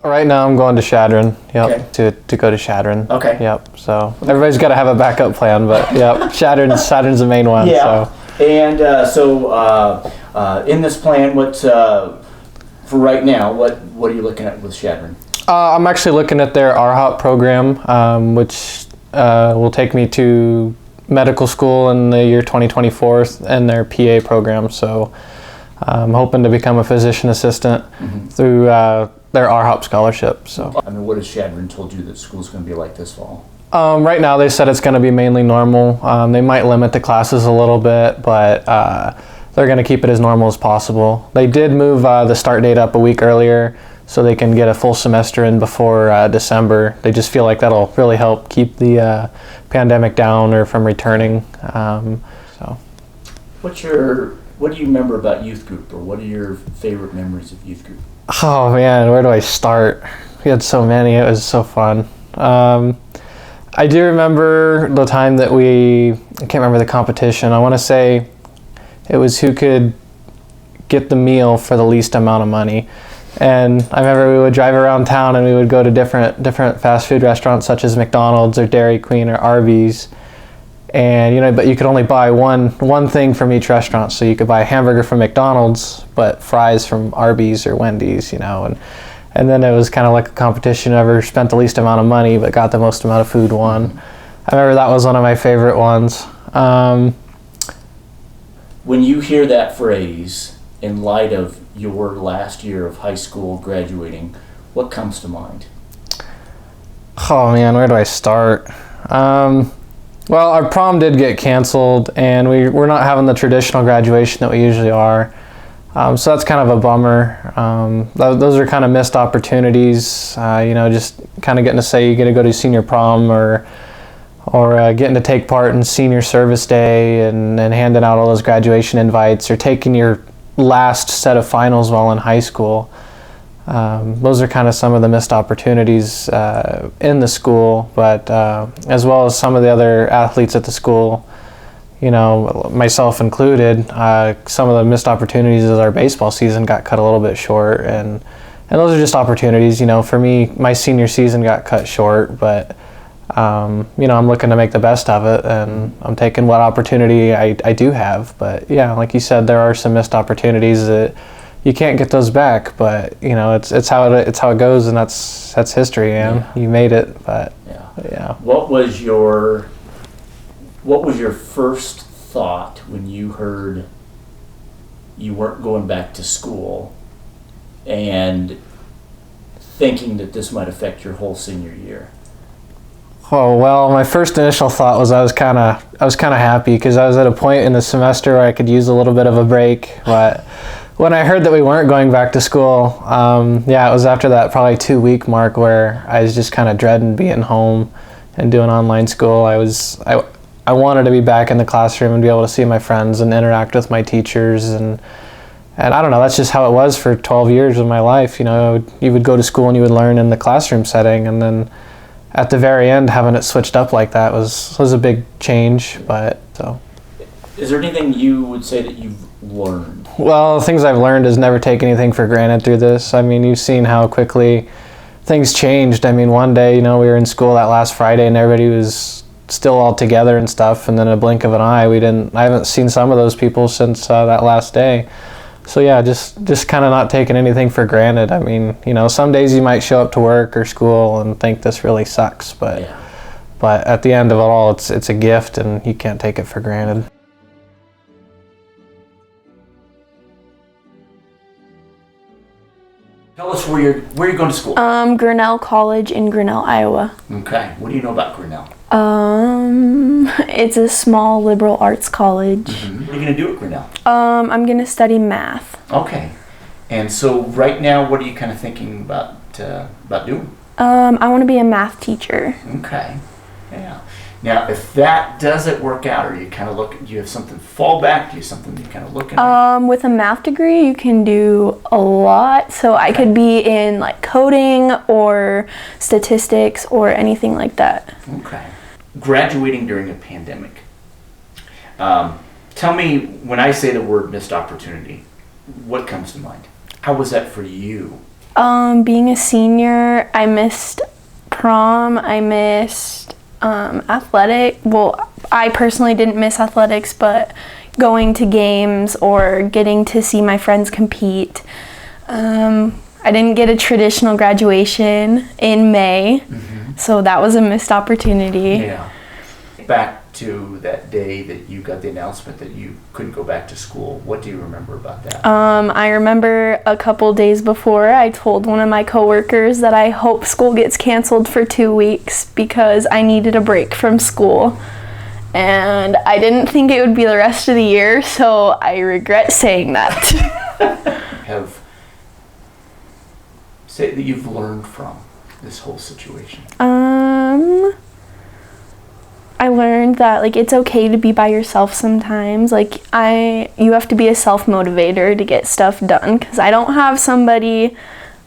Right now I'm going to Shadron, Okay. to go to Shadron. Okay. Yep, so everybody's got to have a backup plan, but yep, Shadron's the main one. Yeah. So. And so in this plan, for right now, what are you looking at with Shadron? I'm actually looking at their RHOP program, which will take me to medical school in the year 2024 and their PA program. So I'm hoping to become a physician assistant through their RHOP scholarship. So. I mean, what has Shadron told you that school's going to be like this fall? Right now they said it's going to be mainly normal. They might limit the classes a little bit, but they're going to keep it as normal as possible. They did move the start date up a week earlier so they can get a full semester in before December. They just feel like that'll really help keep the pandemic down or from returning. So. What do you remember about youth group, or what are your favorite memories of youth group? Oh man, where do I start? We had so many, it was so fun. I do remember the time that I can't remember the competition. I want to say it was who could get the meal for the least amount of money. And I remember we would drive around town and we would go to different fast food restaurants such as McDonald's or Dairy Queen or Arby's. And but you could only buy one thing from each restaurant. So you could buy a hamburger from McDonald's, but fries from Arby's or Wendy's, and then it was kind of like a competition. Whoever spent the least amount of money but got the most amount of food won. I remember that was one of my favorite ones. When you hear that phrase in light of your last year of high school graduating, what comes to mind? Oh man, where do I start? Well, our prom did get canceled, and we're not having the traditional graduation that we usually are. So that's kind of a bummer. Those are kind of missed opportunities. Just kind of getting to say you get to go to senior prom or getting to take part in senior service day and handing out all those graduation invites or taking your last set of finals while in high school. Those are kind of some of the missed opportunities in the school, but as well as some of the other athletes at the school, myself included, some of the missed opportunities is our baseball season got cut a little bit short, and those are just opportunities. For me, my senior season got cut short, but I'm looking to make the best of it, and I'm taking what opportunity I do have. But yeah, like you said, there are some missed opportunities that you can't get those back, but it's how it goes, and that's history, man. Yeah. You made it, but yeah. What was your first thought when you heard you weren't going back to school and thinking that this might affect your whole senior year? Oh well, my first initial thought was I was kind of happy because I was at a point in the semester where I could use a little bit of a break, but when I heard that we weren't going back to school, it was after that probably 2-week mark where I was just kind of dreading being home and doing online school. I wanted to be back in the classroom and be able to see my friends and interact with my teachers, and I don't know, that's just how it was for 12 years of my life. You would go to school and you would learn in the classroom setting, and then at the very end, having it switched up like that was a big change. But so, is there anything you would say that you've learned? Well, the things I've learned is never take anything for granted through this. I mean, you've seen how quickly things changed. I mean, one day, we were in school that last Friday and everybody was still all together and stuff, and then in a blink of an eye, I haven't seen some of those people since that last day. So yeah, just kind of not taking anything for granted. I mean, some days you might show up to work or school and think this really sucks, but at the end of it all, it's a gift and you can't take it for granted. Tell us where you're going to school. Grinnell College in Grinnell, Iowa. Okay. What do you know about Grinnell? It's a small liberal arts college. Mm-hmm. What are you going to do at Grinnell? I'm going to study math. Okay. And so right now, what are you kind of thinking about doing? I want to be a math teacher. Okay. Yeah. Now, if that doesn't work out, are you kind of do you have something to fall back? Do you have something you're kind of looking at? With a math degree, you can do a lot. So I could be in like coding or statistics or anything like that. Okay. Graduating during a pandemic. Tell me, when I say the word missed opportunity, what comes to mind? How was that for you? Being a senior, I missed prom. I missed athletic. Well, I personally didn't miss athletics, but going to games or getting to see my friends compete. I didn't get a traditional graduation in May, so that was a missed opportunity. Yeah. Back to that day that you got the announcement that you couldn't go back to school. What do you remember about that? I remember a couple days before I told one of my coworkers that I hope school gets canceled for 2 weeks because I needed a break from school. And I didn't think it would be the rest of the year, so I regret saying that. Say that you've learned from this whole situation. I learned that like it's okay to be by yourself sometimes. Like you have to be a self-motivator to get stuff done, because I don't have somebody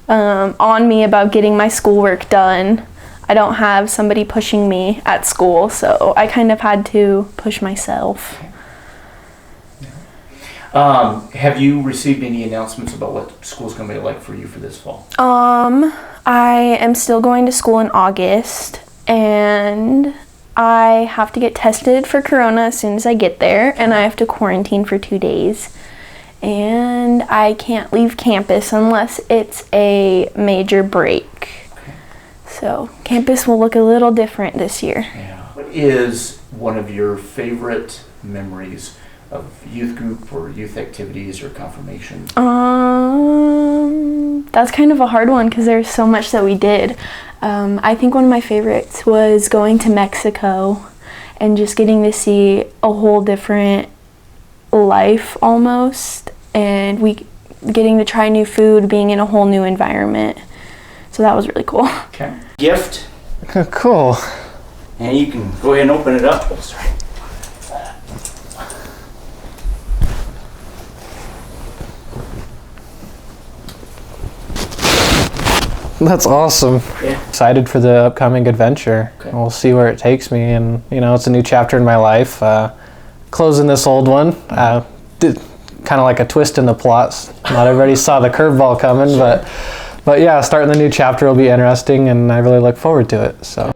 on me about getting my schoolwork done. I don't have somebody pushing me at school, so I kind of had to push myself. Have you received any announcements about what school's going to be like for you for this fall? I am still going to school in August, and I have to get tested for corona as soon as I get there, and I have to quarantine for 2 days. And I can't leave campus unless it's a major break. Okay. So campus will look a little different this year. Yeah. What is one of your favorite memories of youth group or youth activities or confirmation? That's kind of a hard one because there's so much that we did. I think one of my favorites was going to Mexico and just getting to see a whole different life almost, and getting to try new food, being in a whole new environment. So that was really cool. Okay. Gift. Cool. And you can go ahead and open it up. Oh, sorry. That's awesome. Yeah. Excited for the upcoming adventure. Okay. We'll see where it takes me, and it's a new chapter in my life. Closing this old one, did kind of like a twist in the plots. Not everybody saw the curveball coming, but yeah, starting the new chapter will be interesting, and I really look forward to it. So.